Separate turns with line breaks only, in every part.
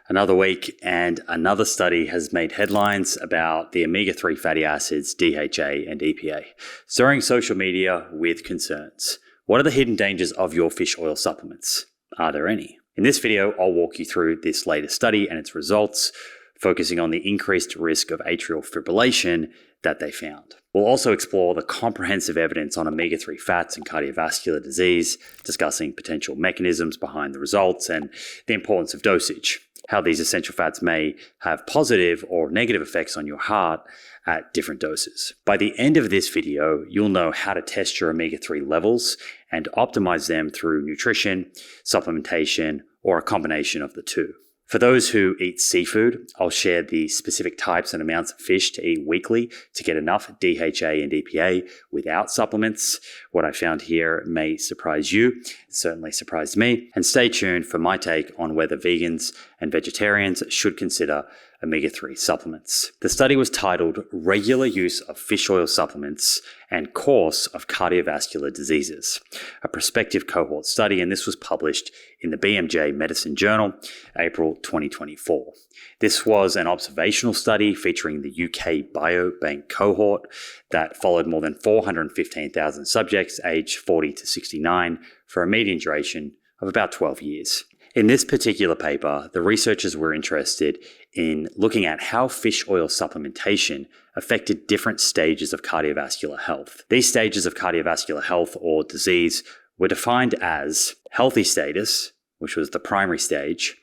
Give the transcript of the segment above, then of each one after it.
Another week and another study has made headlines about the omega-3 fatty acids, DHA and EPA, stirring social media with concerns. What are the hidden dangers of your fish oil supplements? Are there any? In this video, I'll walk you through this latest study and its results, focusing on the increased risk of atrial fibrillation that they found. We'll also explore the comprehensive evidence on omega-3 fats and cardiovascular disease, discussing potential mechanisms behind the results and the importance of dosage, how these essential fats may have positive or negative effects on your heart at different doses. By the end of this video, you'll know how to test your omega-3 levels and optimize them through nutrition, supplementation, or a combination of the two. For those who eat seafood, I'll share the specific types and amounts of fish to eat weekly to get enough DHA and EPA without supplements. What I found here may surprise you. It certainly surprised me. And stay tuned for my take on whether vegans and vegetarians should consider omega-3 supplements. The study was titled Regular Use of Fish Oil Supplements and Course of Cardiovascular Diseases, a prospective cohort study, and this was published in the BMJ Medicine Journal, April 2024. This was an observational study featuring the UK Biobank cohort that followed more than 415,000 subjects aged 40 to 69 for a median duration of about 12 years. In this particular paper, the researchers were interested in looking at how fish oil supplementation affected different stages of cardiovascular health. These stages of cardiovascular health or disease were defined as healthy status, which was the primary stage,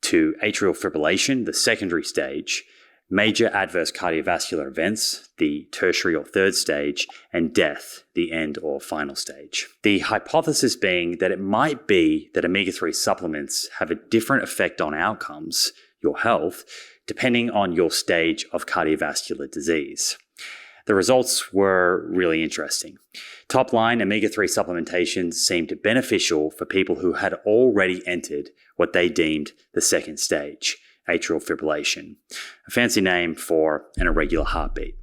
to atrial fibrillation, the secondary stage, major adverse cardiovascular events, the tertiary or third stage, and death, the end or final stage. The hypothesis being that it might be that omega-3 supplements have a different effect on outcomes, your health, depending on your stage of cardiovascular disease. The results were really interesting. Top line, omega-3 supplementation seemed beneficial for people who had already entered what they deemed the second stage, atrial fibrillation, a fancy name for an irregular heartbeat.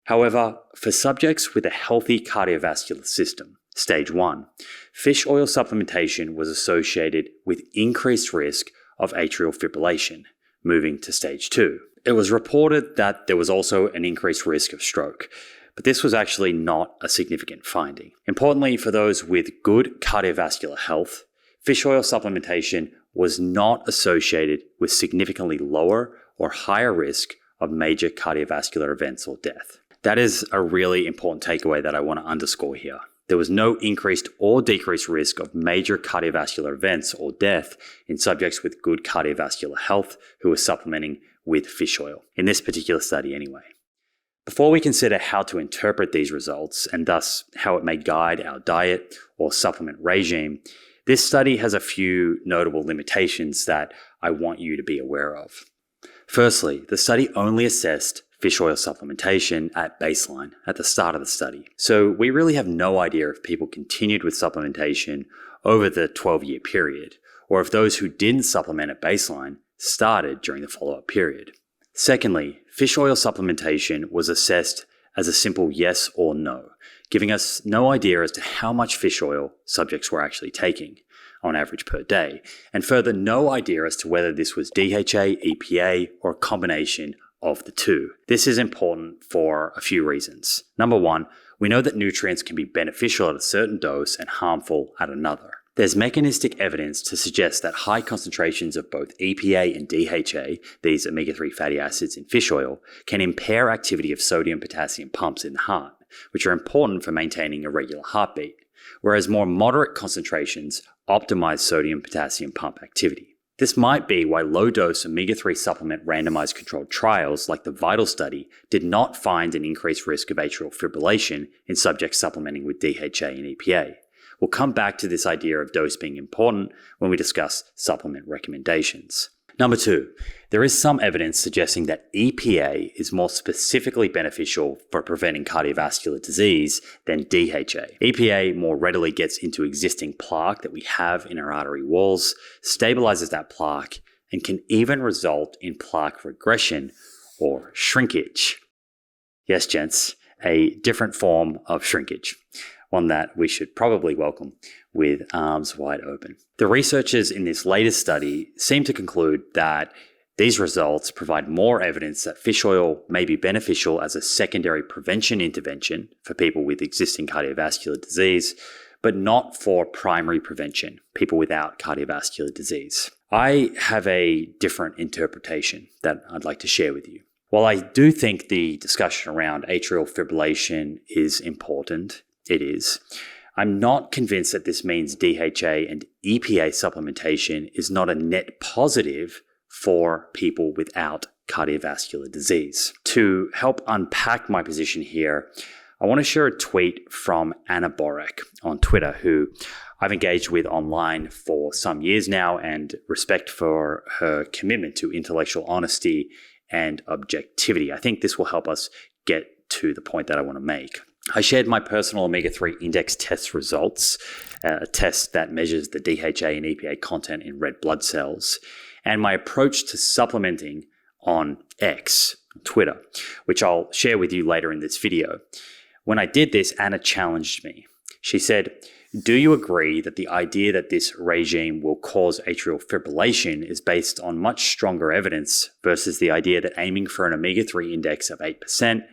However, for subjects with a healthy cardiovascular system, stage 1, fish oil supplementation was associated with increased risk of atrial fibrillation, moving to stage 2. It was reported that there was also an increased risk of stroke, but this was actually not a significant finding. Importantly, for those with good cardiovascular health, fish oil supplementation was not associated with significantly lower or higher risk of major cardiovascular events or death. That is a really important takeaway that I want to underscore here. There was no increased or decreased risk of major cardiovascular events or death in subjects with good cardiovascular health who were supplementing with fish oil, in this particular study anyway. Before we consider how to interpret these results and thus how it may guide our diet or supplement regime, this study has a few notable limitations that I want you to be aware of. Firstly, the study only assessed fish oil supplementation at baseline at the start of the study. So we really have no idea if people continued with supplementation over the 12-year period, or if those who didn't supplement at baseline started during the follow-up period. Secondly, fish oil supplementation was assessed as a simple yes or no, giving us no idea as to how much fish oil subjects were actually taking on average per day, and further, no idea as to whether this was DHA, EPA, or a combination of the two. This is important for a few reasons. Number one, we know that nutrients can be beneficial at a certain dose and harmful at another. There's mechanistic evidence to suggest that high concentrations of both EPA and DHA, these omega-3 fatty acids in fish oil, can impair activity of sodium-potassium pumps in the heart, which are important for maintaining a regular heartbeat, whereas more moderate concentrations optimize sodium-potassium pump activity. This might be why low-dose omega-3 supplement randomized controlled trials like the VITAL study did not find an increased risk of atrial fibrillation in subjects supplementing with DHA and EPA. We'll come back to this idea of dose being important when we discuss supplement recommendations. Number two, there is some evidence suggesting that EPA is more specifically beneficial for preventing cardiovascular disease than DHA. EPA more readily gets into existing plaque that we have in our artery walls, stabilizes that plaque, and can even result in plaque regression or shrinkage. Yes, gents, a different form of shrinkage. one that we should probably welcome with arms wide open. The researchers in this latest study seem to conclude that these results provide more evidence that fish oil may be beneficial as a secondary prevention intervention for people with existing cardiovascular disease, but not for primary prevention, people without cardiovascular disease. I have a different interpretation that I'd like to share with you. While I do think the discussion around atrial fibrillation is important, it is, I'm not convinced that this means DHA and EPA supplementation is not a net positive for people without cardiovascular disease. To help unpack my position here, I want to share a tweet from Anna Borek on Twitter, who I've engaged with online for some years now, and respect for her commitment to intellectual honesty and objectivity. I think this will help us get to the point that I want to make. I shared my personal omega-3 index test results, a test that measures the DHA and EPA content in red blood cells, and my approach to supplementing on X, Twitter, which I'll share with you later in this video. When I did this, Anna challenged me. She said, "Do you agree that the idea that this regime will cause atrial fibrillation is based on much stronger evidence versus the idea that aiming for an omega-3 index of 8%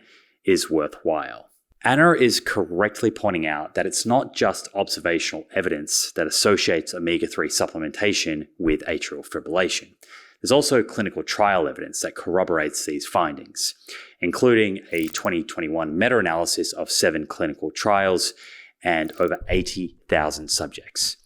is worthwhile?" Anna is correctly pointing out that it's not just observational evidence that associates omega-3 supplementation with atrial fibrillation. There's also clinical trial evidence that corroborates these findings, including a 2021 meta-analysis of 7 clinical trials and over 80,000 subjects.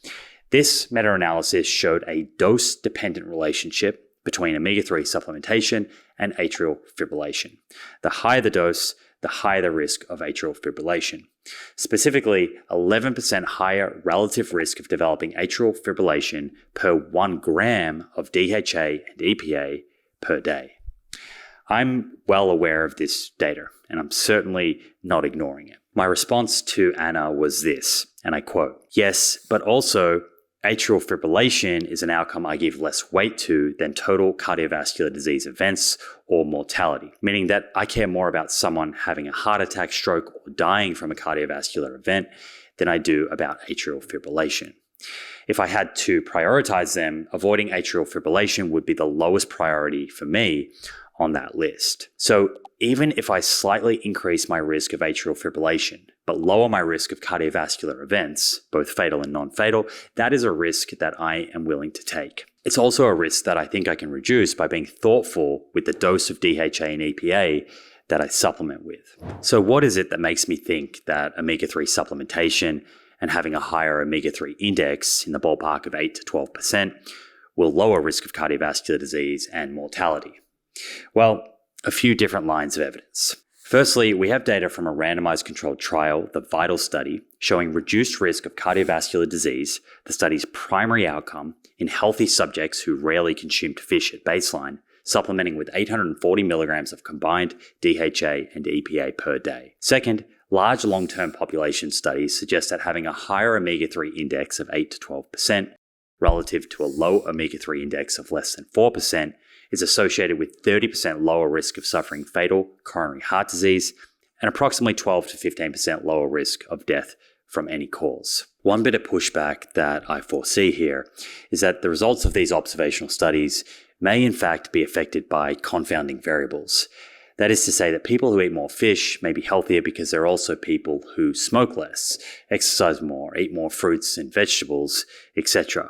This meta-analysis showed a dose-dependent relationship between omega-3 supplementation and atrial fibrillation. The higher the dose, the higher the risk of atrial fibrillation. Specifically, 11% higher relative risk of developing atrial fibrillation per 1 gram of DHA and EPA per day. I'm well aware of this data, and I'm certainly not ignoring it. My response to Anna was this, and I quote, "Yes, but also atrial fibrillation is an outcome I give less weight to than total cardiovascular disease events or mortality," meaning that I care more about someone having a heart attack, stroke, or dying from a cardiovascular event than I do about atrial fibrillation. If I had to prioritize them, avoiding atrial fibrillation would be the lowest priority for me on that list. So even if I slightly increase my risk of atrial fibrillation, but lower my risk of cardiovascular events, both fatal and non-fatal, that is a risk that I am willing to take. It's also a risk that I think I can reduce by being thoughtful with the dose of DHA and EPA that I supplement with. So what is it that makes me think that omega-3 supplementation and having a higher omega-3 index in the ballpark of 8 to 12% will lower risk of cardiovascular disease and mortality? Well, a few different lines of evidence. Firstly, we have data from a randomized controlled trial, the VITAL study, showing reduced risk of cardiovascular disease, the study's primary outcome, in healthy subjects who rarely consumed fish at baseline, supplementing with 840 milligrams of combined DHA and EPA per day. Second, large long-term population studies suggest that having a higher omega-3 index of 8 to 12% relative to a low omega-3 index of less than 4% is associated with 30% lower risk of suffering fatal coronary heart disease and approximately 12 to 15% lower risk of death from any cause. One bit of pushback that I foresee here is that the results of these observational studies may in fact be affected by confounding variables. That is to say that people who eat more fish may be healthier because they're also people who smoke less, exercise more, eat more fruits and vegetables, etc.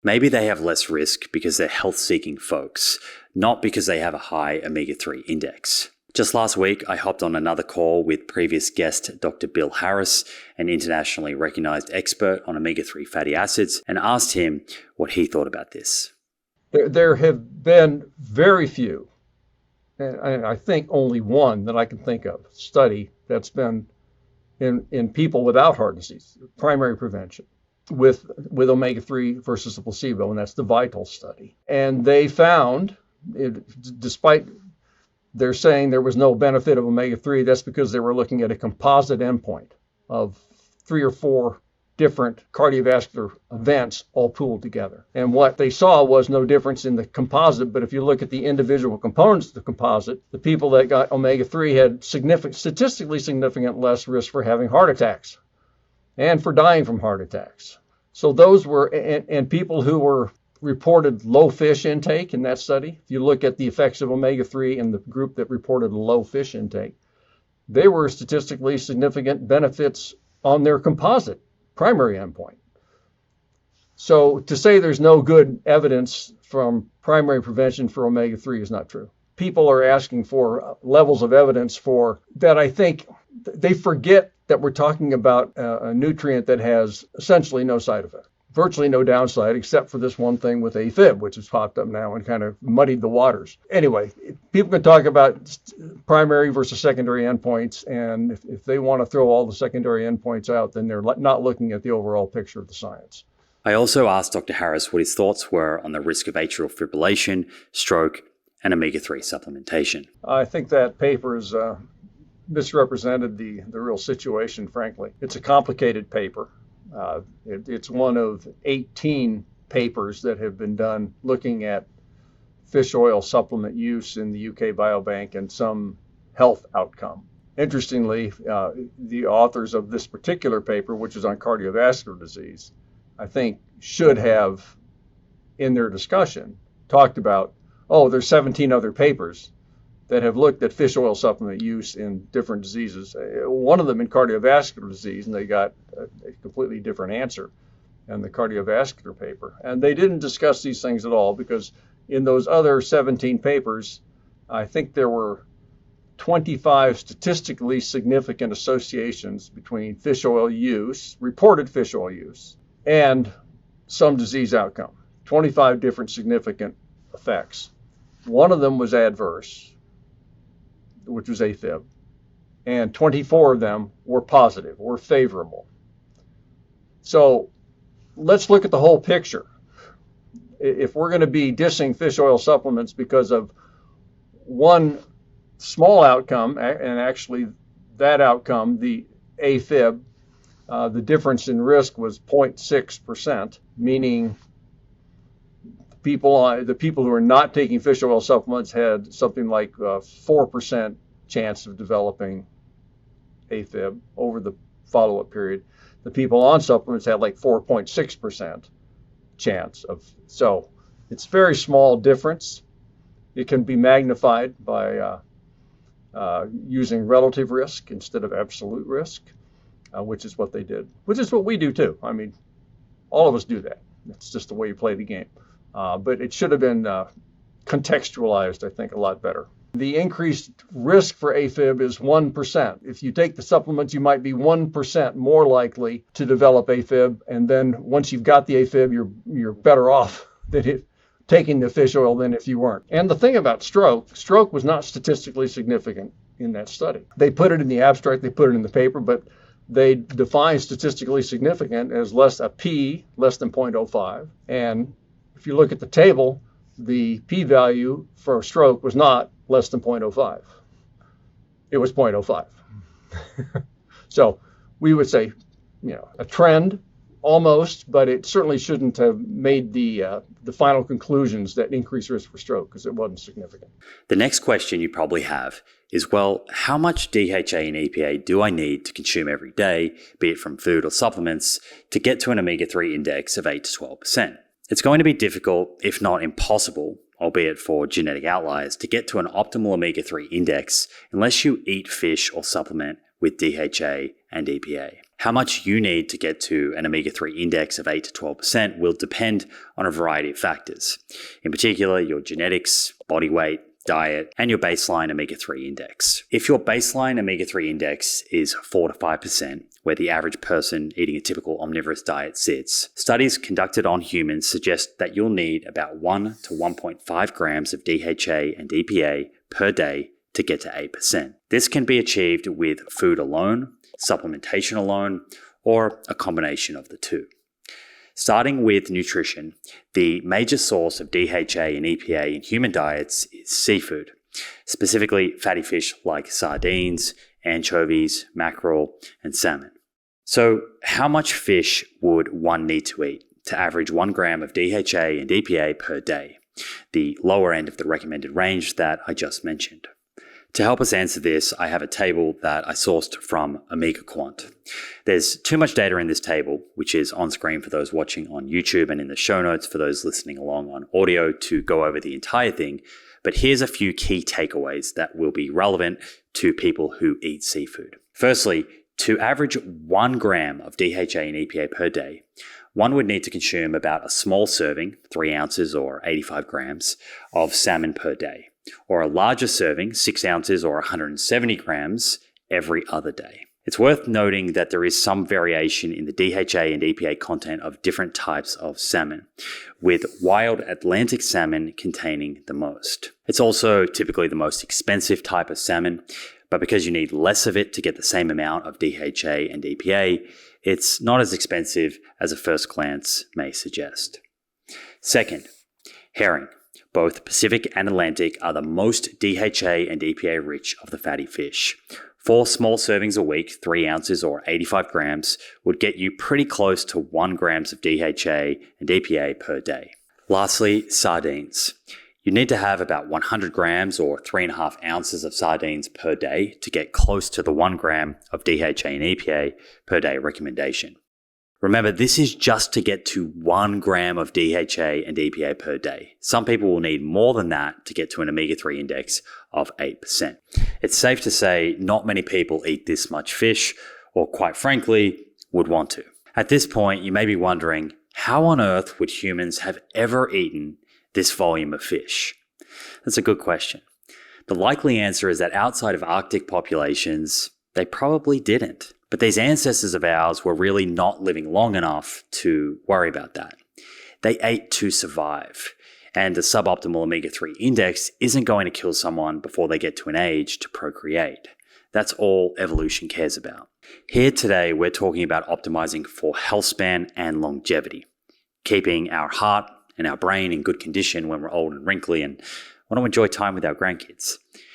Maybe they have less risk because they're health-seeking folks, not because they have a high omega-3 index. Just last week, I hopped on another call with previous guest Dr. Bill Harris, an internationally recognized expert on omega-3 fatty acids, and asked him what he thought about this.
There have been very few, and I think only one that I can think of, study that's been in people without heart disease, primary prevention, with omega-3 versus a placebo, and that's the VITAL study. And they found, despite they're saying there was no benefit of omega-3, that's because they were looking at a composite endpoint of 3 or 4 different cardiovascular events all pooled together. And what they saw was no difference in the composite, but if you look at the individual components of the composite, the people that got omega-3 had statistically significant less risk for having heart attacks. and for dying from heart attacks. So those were, and people who were reported low fish intake in that study, if you look at the effects of omega-3 in the group that reported low fish intake, they were statistically significant benefits on their composite primary endpoint. So to say there's no good evidence from primary prevention for omega-3 is not true. People are asking for levels of evidence for that. I think they forget that we're talking about a nutrient that has essentially no side effect, virtually no downside, except for this one thing with AFib, which has popped up now and kind of muddied the waters. Anyway, people can talk about primary versus secondary endpoints, and if they want to throw all the secondary endpoints out, then they're not looking at the overall picture of the science.
I also asked Dr. Harris what his thoughts were on the risk of atrial fibrillation, stroke, and omega-3 supplementation.
I think that paper is misrepresented the real situation, frankly. It's a complicated paper. It's one of 18 papers that have been done looking at fish oil supplement use in the UK Biobank and some health outcome. Interestingly, the authors of this particular paper, which is on cardiovascular disease, I think should have, in their discussion, talked about, there's 17 other papers that have looked at fish oil supplement use in different diseases. One of them in cardiovascular disease, and they got a completely different answer in the cardiovascular paper. And they didn't discuss these things at all because in those other 17 papers, I think there were 25 statistically significant associations between fish oil use, reported fish oil use, and some disease outcome. 25 different significant effects. One of them was adverse, which was AFib, and 24 of them were positive or favorable. So let's look at the whole picture. If we're going to be dissing fish oil supplements because of one small outcome, and actually that outcome, the AFib, the difference in risk was 0.6%, meaning the people who are not taking fish oil supplements had something like 4% chance of developing AFib over the follow-up period. The people on supplements had like 4.6% chance of. So it's a very small difference. It can be magnified by using relative risk instead of absolute risk, which is what they did, which is what we do too. I mean, all of us do that. It's just the way you play the game. But it should have been contextualized, I think, a lot better. The increased risk for AFib is 1%. If you take the supplements, you might be 1% more likely to develop AFib. And then once you've got the AFib, you're better off than taking the fish oil than if you weren't. And the thing about stroke was not statistically significant in that study. They put it in the abstract, they put it in the paper, but they define statistically significant as a p less than 0.05. And if you look at the table, the p-value for stroke was not less than 0.05. It was 0.05. So we would say, a trend almost, but it certainly shouldn't have made the final conclusions that increased risk for stroke because it wasn't significant.
The next question you probably have is, how much DHA and EPA do I need to consume every day, be it from food or supplements, to get to an omega-3 index of 8 to 12%? It's going to be difficult, if not impossible, albeit for genetic outliers, to get to an optimal omega-3 index unless you eat fish or supplement with DHA and EPA. How much you need to get to an omega-3 index of 8 to 12% will depend on a variety of factors. In particular, your genetics, body weight, diet, and your baseline omega-3 index. If your baseline omega-3 index is 4 to 5%, where the average person eating a typical omnivorous diet sits, studies conducted on humans suggest that you'll need about 1 to 1.5 grams of DHA and EPA per day to get to 8%. This can be achieved with food alone, supplementation alone, or a combination of the two. Starting with nutrition, the major source of DHA and EPA in human diets is seafood, specifically fatty fish like sardines, anchovies, mackerel, and salmon. So how much fish would one need to eat to average 1 gram of DHA and EPA per day, the lower end of the recommended range that I just mentioned? To help us answer this, I have a table that I sourced from OmegaQuant. There's too much data in this table, which is on screen for those watching on YouTube and in the show notes for those listening along on audio to go over the entire thing. But here's a few key takeaways that will be relevant to people who eat seafood. Firstly, to average 1 gram of DHA and EPA per day, one would need to consume about a small serving, 3 ounces or 85 grams, of salmon per day, or a larger serving, 6 ounces or 170 grams, every other day. It's worth noting that there is some variation in the DHA and EPA content of different types of salmon, with wild Atlantic salmon containing the most. It's also typically the most expensive type of salmon, but because you need less of it to get the same amount of DHA and EPA, it's not as expensive as a first glance may suggest. Second, herring. Both Pacific and Atlantic are the most DHA and EPA rich of the fatty fish. 4 small servings a week, 3 ounces or 85 grams, would get you pretty close to 1 grams of DHA and EPA per day. Lastly, sardines. You need to have about 100 grams or 3.5 ounces of sardines per day to get close to the 1 gram of DHA and EPA per day recommendation. Remember, this is just to get to 1 gram of DHA and EPA per day. Some people will need more than that to get to an omega-3 index of 8%. It's safe to say not many people eat this much fish, or quite frankly, would want to. At this point, you may be wondering, how on earth would humans have ever eaten this volume of fish? That's a good question. The likely answer is that outside of Arctic populations, they probably didn't. But these ancestors of ours were really not living long enough to worry about that. They ate to survive, and the suboptimal omega-3 index isn't going to kill someone before they get to an age to procreate. That's all evolution cares about. Here today, we're talking about optimizing for health span and longevity, keeping our heart and our brain in good condition when we're old and wrinkly and want to enjoy time with our grandkids.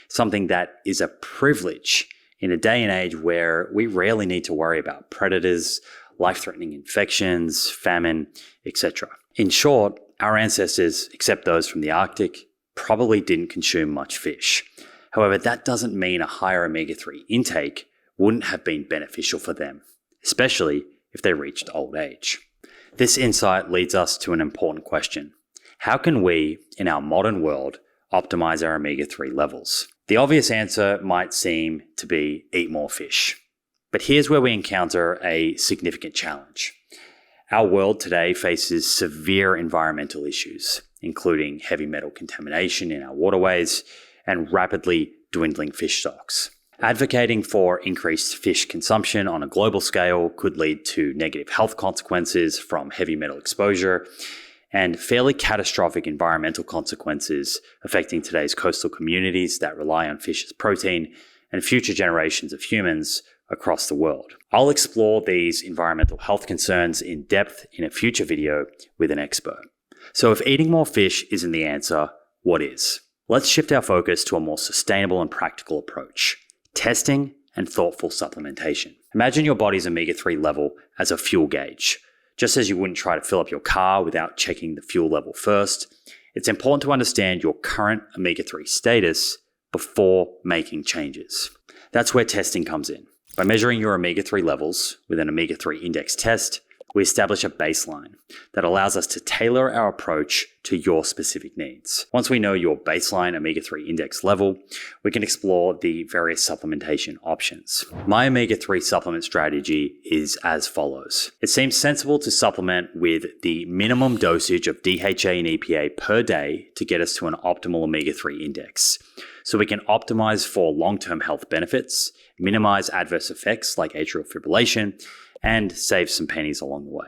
Something that is a privilege in a day and age where we rarely need to worry about predators, life-threatening infections, famine, etc. In short, our ancestors, except those from the Arctic, probably didn't consume much fish. However, that doesn't mean a higher omega-3 intake wouldn't have been beneficial for them, especially if they reached old age. This insight leads us to an important question. How can we, in our modern world, optimize our omega-3 levels? The obvious answer might seem to be eat more fish. But here's where we encounter a significant challenge. Our world today faces severe environmental issues, including heavy metal contamination in our waterways and rapidly dwindling fish stocks. Advocating for increased fish consumption on a global scale could lead to negative health consequences from heavy metal exposure and fairly catastrophic environmental consequences affecting today's coastal communities that rely on fish as protein and future generations of humans across the world. I'll explore these environmental health concerns in depth in a future video with an expert. So if eating more fish isn't the answer, what is? Let's shift our focus to a more sustainable and practical approach: testing and thoughtful supplementation. Imagine your body's omega-3 level as a fuel gauge. Just as you wouldn't try to fill up your car without checking the fuel level first, it's important to understand your current omega-3 status before making changes. That's where testing comes in. By measuring your omega-3 levels with an omega-3 index test, we establish a baseline that allows us to tailor our approach to your specific needs. Once we know your baseline omega-3 index level, we can explore the various supplementation options. My omega-3 supplement strategy is as follows. It seems sensible to supplement with the minimum dosage of DHA and EPA per day to get us to an optimal omega-3 index, so we can optimize for long-term health benefits, minimize adverse effects like atrial fibrillation, and save some pennies along the way.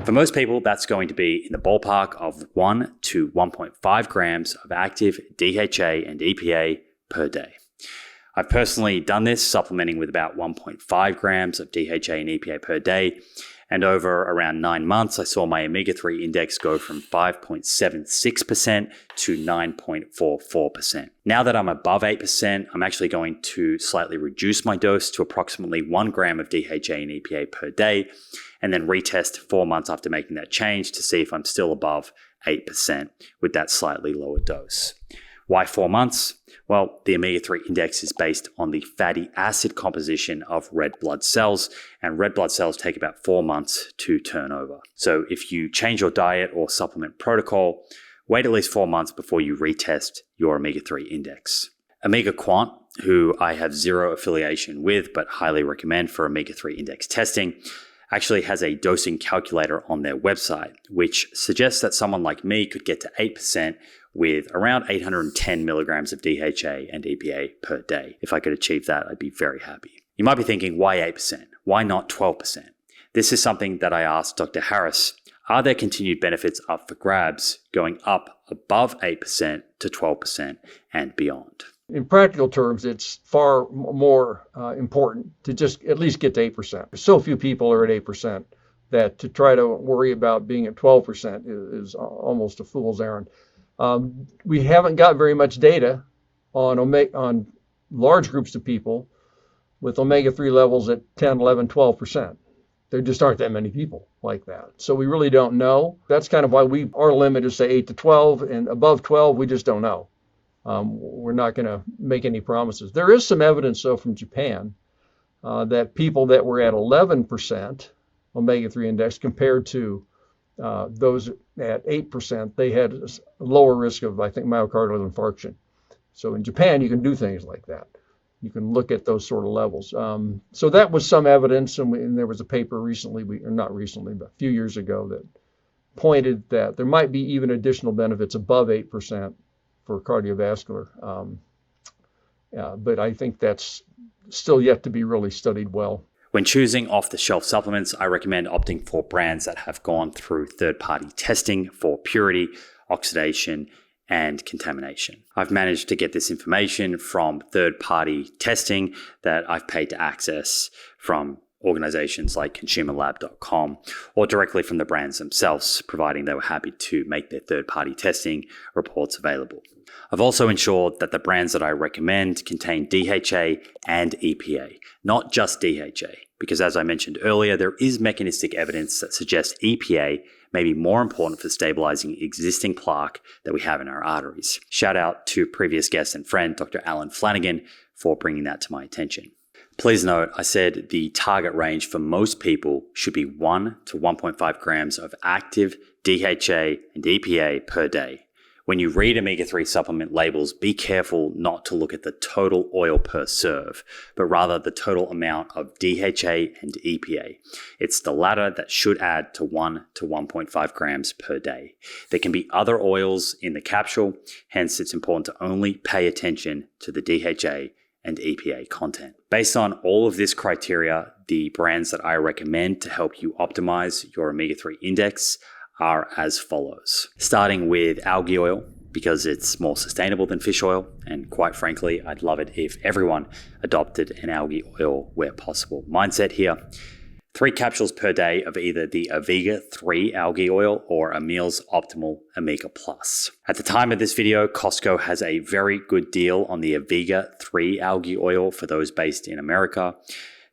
For most people, that's going to be in the ballpark of 1 to 1.5 grams of active DHA and EPA per day. I've personally done this, supplementing with about 1.5 grams of DHA and EPA per day, and over around 9 months, I saw my omega-3 index go from 5.76% to 9.44%. Now that I'm above 8%, I'm actually going to slightly reduce my dose to approximately 1 gram of DHA and EPA per day, and then retest 4 months after making that change to see if I'm still above 8% with that slightly lower dose. Why 4 months? Well, the omega-3 index is based on the fatty acid composition of red blood cells, and red blood cells take about 4 months to turn over. So if you change your diet or supplement protocol, wait at least 4 months before you retest your omega-3 index. Omega Quant, who I have zero affiliation with but highly recommend for omega-3 index testing, actually has a dosing calculator on their website, which suggests that someone like me could get to 8% with around 810 milligrams of DHA and EPA per day. If I could achieve that, I'd be very happy. You might be thinking, why 8%? Why not 12%? This is something that I asked Dr. Harris. Are there continued benefits up for grabs going up above 8% to 12% and beyond?
In practical terms, it's far more important to just at least get to 8%. So few people are at 8% that to try to worry about being at 12% is almost a fool's errand. We haven't got very much data on large groups of people with omega-3 levels at 10, 11, 12%. There just aren't that many people like that. So we really don't know. That's kind of why our limit is say 8 to 12, and above 12, we just don't know. We're not going to make any promises. There is some evidence, though, from Japan that people that were at 11% omega-3 index compared to those at 8%, they had a lower risk of, I think, myocardial infarction. So in Japan, you can do things like that. You can look at those sort of levels. So that was some evidence, and there was a paper recently, or not recently, but a few years ago, that pointed that there might be even additional benefits above 8% for cardiovascular. But I think that's still yet to be really studied well.
When choosing off-the-shelf supplements, I recommend opting for brands that have gone through third-party testing for purity, oxidation, and contamination. I've managed to get this information from third-party testing that I've paid to access from organizations like consumerlab.com or directly from the brands themselves, providing they were happy to make their third-party testing reports available. I've also ensured that the brands that I recommend contain DHA and EPA, not just DHA, because as I mentioned earlier, there is mechanistic evidence that suggests EPA may be more important for stabilizing existing plaque that we have in our arteries. Shout out to previous guest and friend, Dr. Alan Flanagan, for bringing that to my attention. Please note, I said the target range for most people should be 1 to 1.5 grams of active DHA and EPA per day. When you read omega-3 supplement labels, be careful not to look at the total oil per serve, but rather the total amount of DHA and EPA. It's the latter that should add to 1 to 1.5 grams per day. There can be other oils in the capsule, hence it's important to only pay attention to the DHA and EPA content. Based on all of this criteria, the brands that I recommend to help you optimize your omega-3 index are as follows. Starting with algae oil, because it's more sustainable than fish oil, and quite frankly, I'd love it if everyone adopted an algae oil where possible mindset here. 3 capsules per day of either the Omega-3 algae oil or Emil's Optimal Omega Plus. At the time of this video, Costco has a very good deal on the Omega-3 algae oil for those based in America.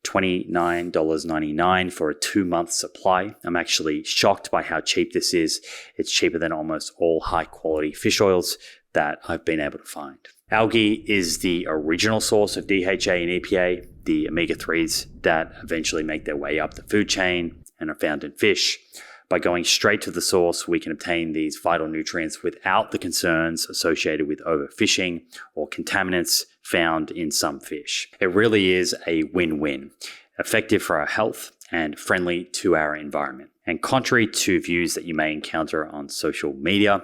$29.99 for a 2-month supply. I'm actually shocked by how cheap this is. It's cheaper than almost all high quality fish oils that I've been able to find. Algae is the original source of DHA and EPA, the omega-3s that eventually make their way up the food chain and are found in fish. By going straight to the source, we can obtain these vital nutrients without the concerns associated with overfishing or contaminants found in some fish. It really is a win-win, effective for our health and friendly to our environment. And contrary to views that you may encounter on social media,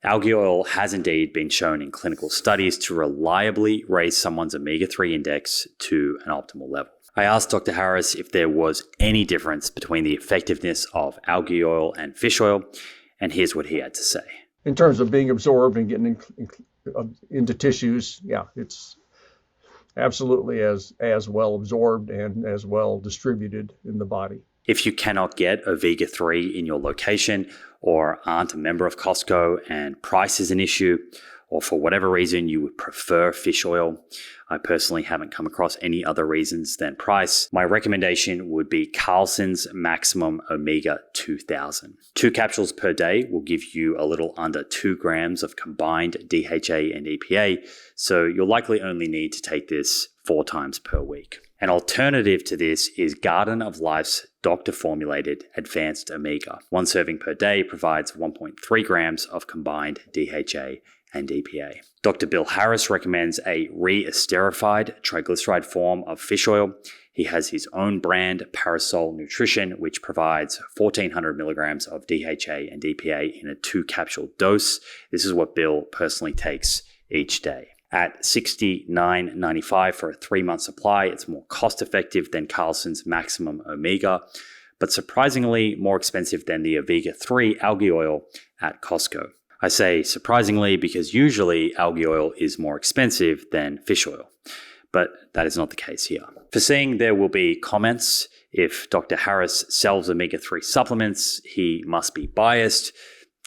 algae oil has indeed been shown in clinical studies to reliably raise someone's omega-3 index to an optimal level. I asked Dr. Harris if there was any difference between the effectiveness of algae oil and fish oil, and here's what he had to say.
In terms of being absorbed and getting into tissues, yeah, it's absolutely as well absorbed and as well distributed in the body.
If you cannot get omega-3 in your location or aren't a member of Costco and price is an issue, or for whatever reason you would prefer fish oil, I personally haven't come across any other reasons than price, my recommendation would be Carlson's Maximum Omega 2000. 2 capsules per day will give you a little under 2 grams of combined DHA and EPA, so you'll likely only need to take this 4 times per week. An alternative to this is Garden of Life's doctor-formulated Advanced Omega. 1 serving per day provides 1.3 grams of combined DHA and EPA. Dr. Bill Harris recommends a re-esterified triglyceride form of fish oil. He has his own brand, Parasol Nutrition, which provides 1,400 milligrams of DHA and EPA in a 2-capsule dose. This is what Bill personally takes each day. At $69.95 for a 3-month supply, it's more cost-effective than Carlson's Maximum Omega, but surprisingly more expensive than the Omega-3 algae oil at Costco. I say surprisingly because usually algae oil is more expensive than fish oil, but that is not the case here. Foreseeing there will be comments, if Dr. Harris sells omega-3 supplements, he must be biased.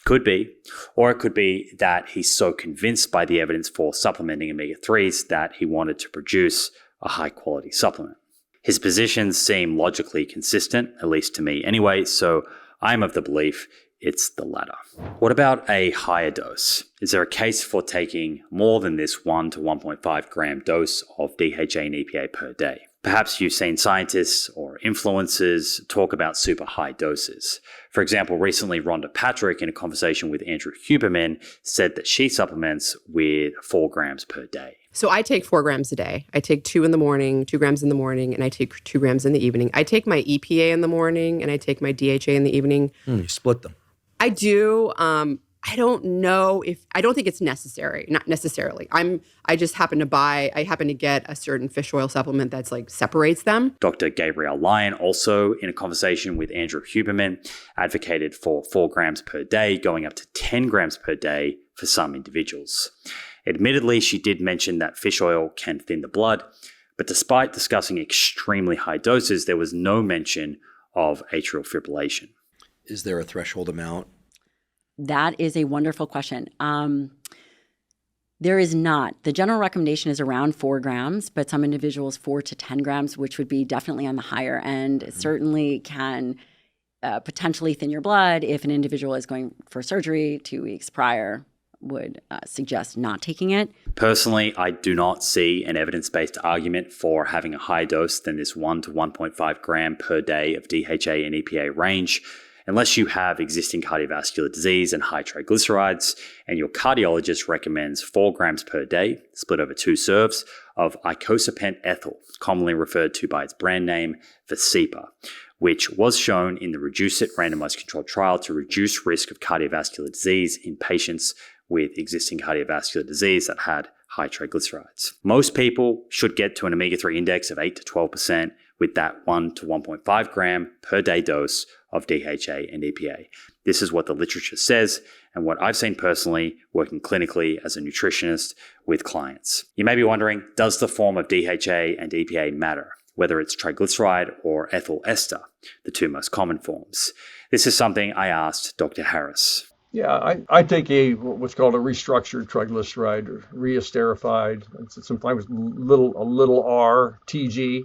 Could be, or it could be that he's so convinced by the evidence for supplementing omega-3s that he wanted to produce a high-quality supplement. His positions seem logically consistent, at least to me anyway, so I'm of the belief it's the latter. What about a higher dose? Is there a case for taking more than this 1 to 1.5 gram dose of DHA and EPA per day? Perhaps you've seen scientists or influencers talk about super high doses. For example, recently Rhonda Patrick, in a conversation with Andrew Huberman, said that she supplements with 4 grams per day.
So I take 4 grams a day. I take 2 in the morning, 2 grams in the morning, and I take 2 grams in the evening. I take my EPA in the morning, and I take my DHA in the evening.
You split them.
I do. I don't know I don't think it's necessary. Not necessarily. I just happen to get a certain fish oil supplement that's like separates them.
Dr. Gabrielle Lyon also, in a conversation with Andrew Huberman, advocated for 4 grams per day, going up to 10 grams per day for some individuals. Admittedly, she did mention that fish oil can thin the blood, but despite discussing extremely high doses, there was no mention of atrial fibrillation.
Is there a threshold amount?
That is a wonderful question. There is not. The general recommendation is around 4 grams, but some individuals 4 to 10 grams, which would be definitely on the higher end. It certainly can potentially thin your blood if an individual is going for surgery 2 weeks prior. Would suggest not taking it.
Personally, I do not see an evidence-based argument for having a higher dose than this 1 to 1.5 gram per day of DHA and EPA range, unless you have existing cardiovascular disease and high triglycerides, and your cardiologist recommends 4 grams per day, split over 2 serves, of icosapent ethyl, commonly referred to by its brand name, Vascepa, which was shown in the Reduce-It randomized controlled trial to reduce risk of cardiovascular disease in patients with existing cardiovascular disease that had high triglycerides. Most people should get to an omega-3 index of 8 to 12% with that 1 to 1.5 gram per day dose of DHA and EPA. This is what the literature says and what I've seen personally working clinically as a nutritionist with clients. You may be wondering, does the form of DHA and EPA matter, whether it's triglyceride or ethyl ester, the 2 most common forms? This is something I asked Dr. Harris.
Yeah, I take what's called a restructured triglyceride, or re-esterified. It's sometimes a little R, TG.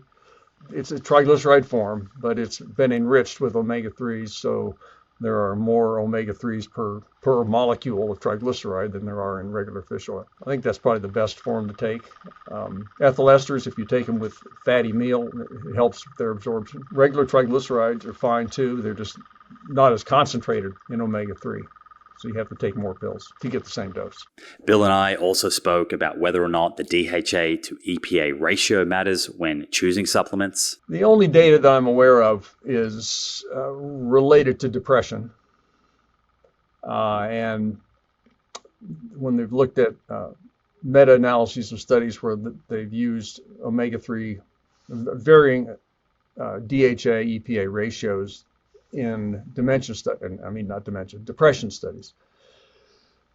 It's a triglyceride form, but it's been enriched with omega-3s, so there are more omega-3s per molecule of triglyceride than there are in regular fish oil. I think that's probably the best form to take. Ethyl esters, if you take them with fatty meal, it helps their absorption. Regular triglycerides are fine too. They're just not as concentrated in omega-3. So you have to take more pills to get the same dose.
Bill and I also spoke about whether or not the DHA to EPA ratio matters when choosing supplements.
The only data that I'm aware of is related to depression. And when they've looked at meta-analyses of studies where they've used omega-3, varying DHA EPA ratios in depression studies.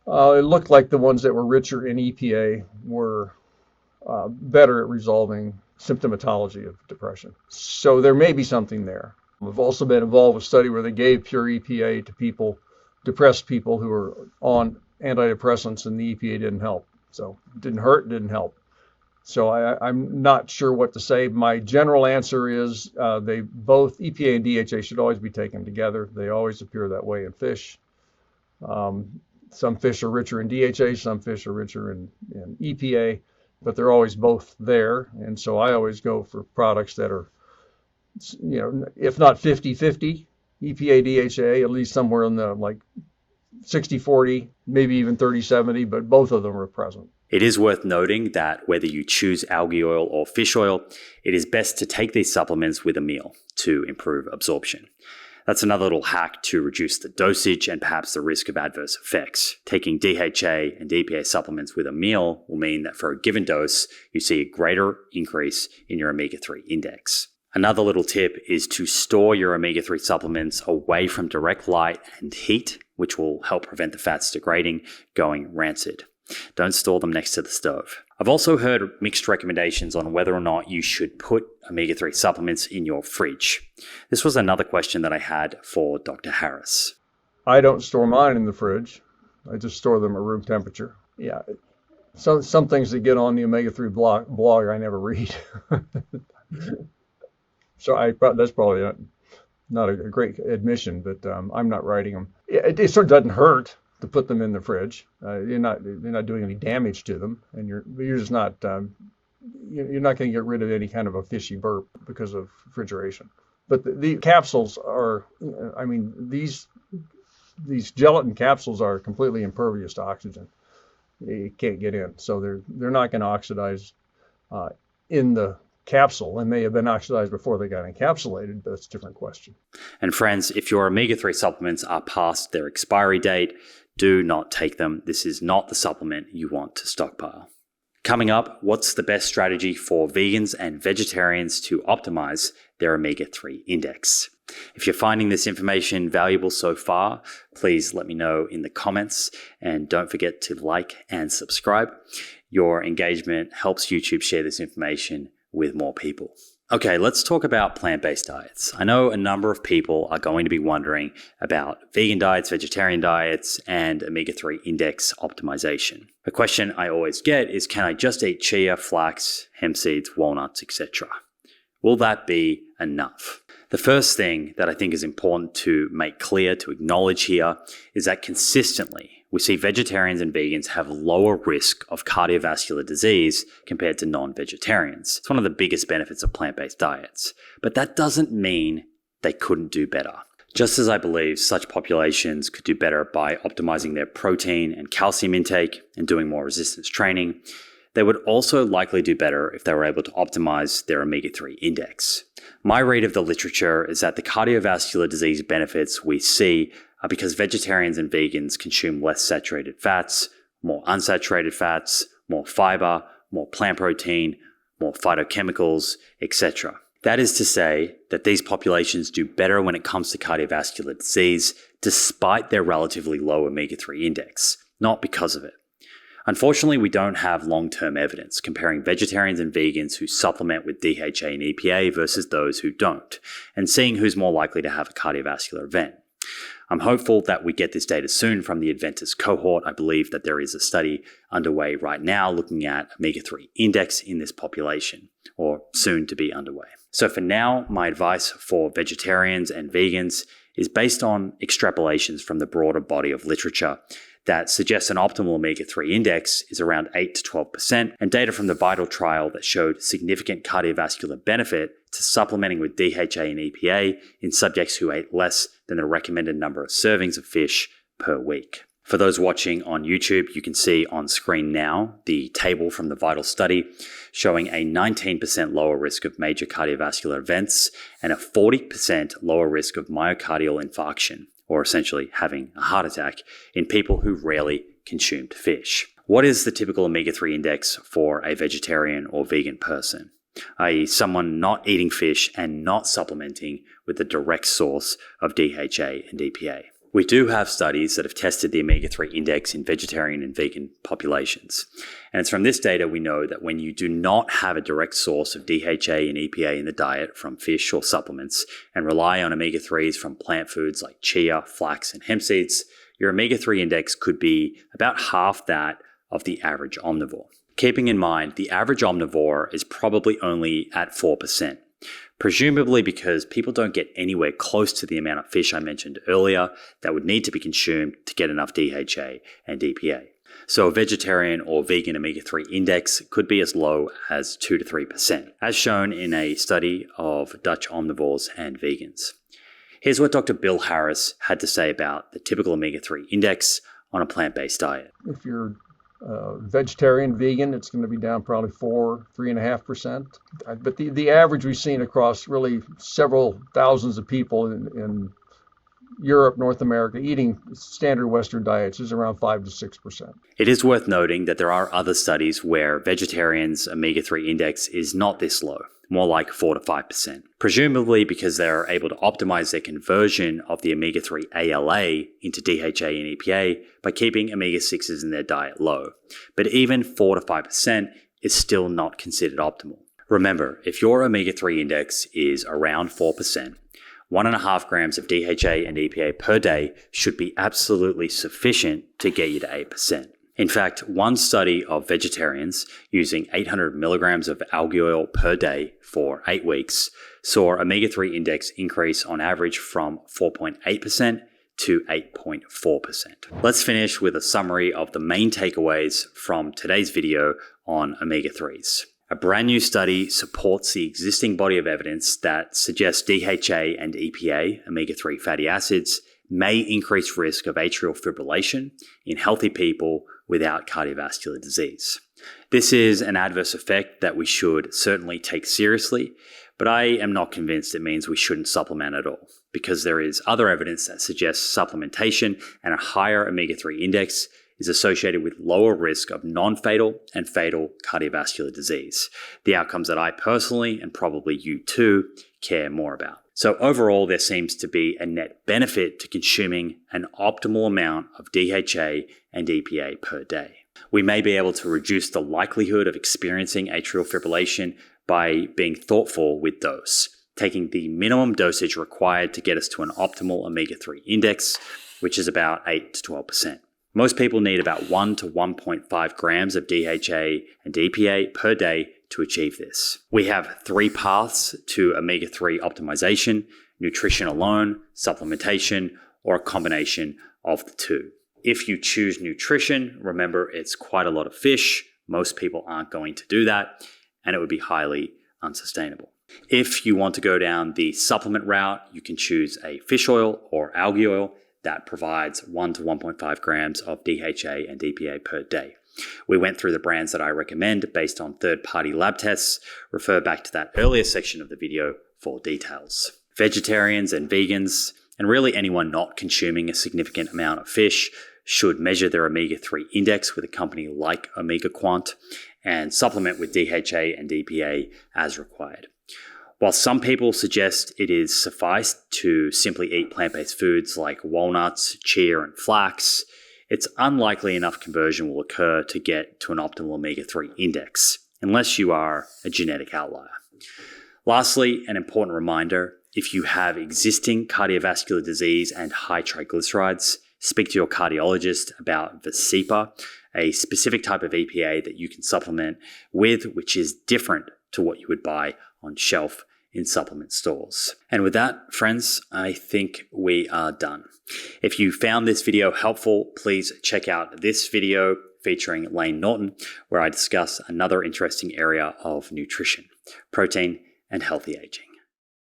It looked like the ones that were richer in EPA were better at resolving symptomatology of depression. So there may be something there. I've also been involved with a study where they gave pure EPA to depressed people who are on antidepressants, and the EPA didn't help. So it didn't hurt, didn't help. So I'm not sure what to say. My general answer is they both, EPA and DHA, should always be taken together. They always appear that way in fish. Some fish are richer in DHA, some fish are richer in EPA, but they're always both there. And so I always go for products that are, if not 50-50, EPA, DHA, at least somewhere in the like 60-40, maybe even 30-70, but both of them are present.
It is worth noting that whether you choose algae oil or fish oil, it is best to take these supplements with a meal to improve absorption. That's another little hack to reduce the dosage and perhaps the risk of adverse effects. Taking DHA and EPA supplements with a meal will mean that for a given dose, you see a greater increase in your omega-3 index. Another little tip is to store your omega-3 supplements away from direct light and heat, which will help prevent the fats degrading, going rancid. Don't store them next to the stove. I've also heard mixed recommendations on whether or not you should put omega-3 supplements in your fridge. This was another question that I had for Dr. Harris.
I don't store mine in the fridge. I just store them at room temperature. Yeah. So some things that get on the omega-3 blog I never read. So that's probably not a great admission, but I'm not writing them. It sort of doesn't hurt to put them in the fridge. You're not doing any damage to them, and you're just not you're not going to get rid of any kind of a fishy burp because of refrigeration. But the capsules are, these gelatin capsules are completely impervious to oxygen. You can't get in, so they're not going to oxidize in the capsule. They may have been oxidized before they got encapsulated, but that's a different question.
And friends, if your omega-3 supplements are past their expiry date, do not take them. This is not the supplement you want to stockpile. Coming up, what's the best strategy for vegans and vegetarians to optimize their omega-3 index? If you're finding this information valuable so far, please let me know in the comments, and don't forget to like and subscribe. Your engagement helps YouTube share this information with more people. Okay, let's talk about plant-based diets. I know a number of people are going to be wondering about vegan diets, vegetarian diets, and omega-3 index optimization. A question I always get is, can I just eat chia, flax, hemp seeds, walnuts, etc.? Will that be enough? The first thing that I think is important to make clear, to acknowledge here, is that consistently we see vegetarians and vegans have lower risk of cardiovascular disease compared to non-vegetarians. It's one of the biggest benefits of plant-based diets. But that doesn't mean they couldn't do better. Just as I believe such populations could do better by optimizing their protein and calcium intake and doing more resistance training, they would also likely do better if they were able to optimize their omega-3 index. My read of the literature is that the cardiovascular disease benefits we see are because vegetarians and vegans consume less saturated fats, more unsaturated fats, more fiber, more plant protein, more phytochemicals, etc. That is to say that these populations do better when it comes to cardiovascular disease, despite their relatively low omega-3 index, not because of it. Unfortunately, we don't have long-term evidence comparing vegetarians and vegans who supplement with DHA and EPA versus those who don't, and seeing who's more likely to have a cardiovascular event. I'm hopeful that we get this data soon from the Adventist cohort. I believe that there is a study underway right now looking at omega-3 index in this population, or soon to be underway. So for now, my advice for vegetarians and vegans is based on extrapolations from the broader body of literature that suggests an optimal omega-3 index is around 8 to 12%, and data from the VITAL trial that showed significant cardiovascular benefit to supplementing with DHA and EPA in subjects who ate less than the recommended number of servings of fish per week. For those watching on YouTube, you can see on screen now the table from the VITAL study showing a 19% lower risk of major cardiovascular events and a 40% lower risk of myocardial infarction, or essentially having a heart attack, in people who rarely consumed fish. What is the typical omega-3 index for a vegetarian or vegan person, i.e. someone not eating fish and not supplementing with the direct source of DHA and EPA? We do have studies that have tested the omega-3 index in vegetarian and vegan populations. And it's from this data we know that when you do not have a direct source of DHA and EPA in the diet from fish or supplements and rely on omega-3s from plant foods like chia, flax, and hemp seeds, your omega-3 index could be about half that of the average omnivore. Keeping in mind, the average omnivore is probably only at 4%, presumably because people don't get anywhere close to the amount of fish I mentioned earlier that would need to be consumed to get enough DHA and EPA. So a vegetarian or vegan omega-3 index could be as low as 2 to 3%, as shown in a study of Dutch omnivores and vegans. Here's what Dr. Bill Harris had to say about the typical omega-3 index on a plant-based diet.
If you're vegetarian, vegan, it's going to be down probably 3.5%. But the average we've seen across really several thousands of people in Europe, North America, eating standard Western diets is around 5 to 6%.
It is worth noting that there are other studies where vegetarians' omega-3 index is not this low, more like 4 to 5%, presumably because they're able to optimize their conversion of the omega-3 ALA into DHA and EPA by keeping omega-6s in their diet low. But even 4 to 5% is still not considered optimal. Remember, if your omega-3 index is around 4%, 1.5 grams of DHA and EPA per day should be absolutely sufficient to get you to 8%. In fact, one study of vegetarians using 800 milligrams of algae oil per day for 8 weeks saw omega-3 index increase on average from 4.8% to 8.4%. Let's finish with a summary of the main takeaways from today's video on omega-3s. A brand new study supports the existing body of evidence that suggests DHA and EPA, omega-3 fatty acids, may increase risk of atrial fibrillation in healthy people without cardiovascular disease. This is an adverse effect that we should certainly take seriously, but I am not convinced it means we shouldn't supplement at all, because there is other evidence that suggests supplementation and a higher omega-3 index is associated with lower risk of non-fatal and fatal cardiovascular disease, the outcomes that I personally, and probably you too, care more about. So overall, there seems to be a net benefit to consuming an optimal amount of DHA and EPA per day. We may be able to reduce the likelihood of experiencing atrial fibrillation by being thoughtful with dose, taking the minimum dosage required to get us to an optimal omega-3 index, which is about 8 to 12%. Most people need about 1 to 1.5 grams of DHA and EPA per day to achieve this. We have 3 paths to omega-3 optimization: nutrition alone, supplementation, or a combination of the two. If you choose nutrition, remember it's quite a lot of fish. Most people aren't going to do that, and it would be highly unsustainable. If you want to go down the supplement route, you can choose a fish oil or algae oil that provides 1 to 1.5 grams of DHA and EPA per day. We went through the brands that I recommend based on third-party lab tests. Refer back to that earlier section of the video for details. Vegetarians and vegans, and really anyone not consuming a significant amount of fish, should measure their omega-3 index with a company like OmegaQuant and supplement with DHA and EPA as required. While some people suggest it is suffice to simply eat plant-based foods like walnuts, chia, and flax, it's unlikely enough conversion will occur to get to an optimal omega-3 index, unless you are a genetic outlier. Lastly, an important reminder: if you have existing cardiovascular disease and high triglycerides, speak to your cardiologist about Vascepa, a specific type of EPA that you can supplement with, which is different to what you would buy on shelf in supplement stores. And with that, friends, I think we are done. If you found this video helpful, please check out this video featuring Lane Norton, where I discuss another interesting area of nutrition, protein and healthy aging.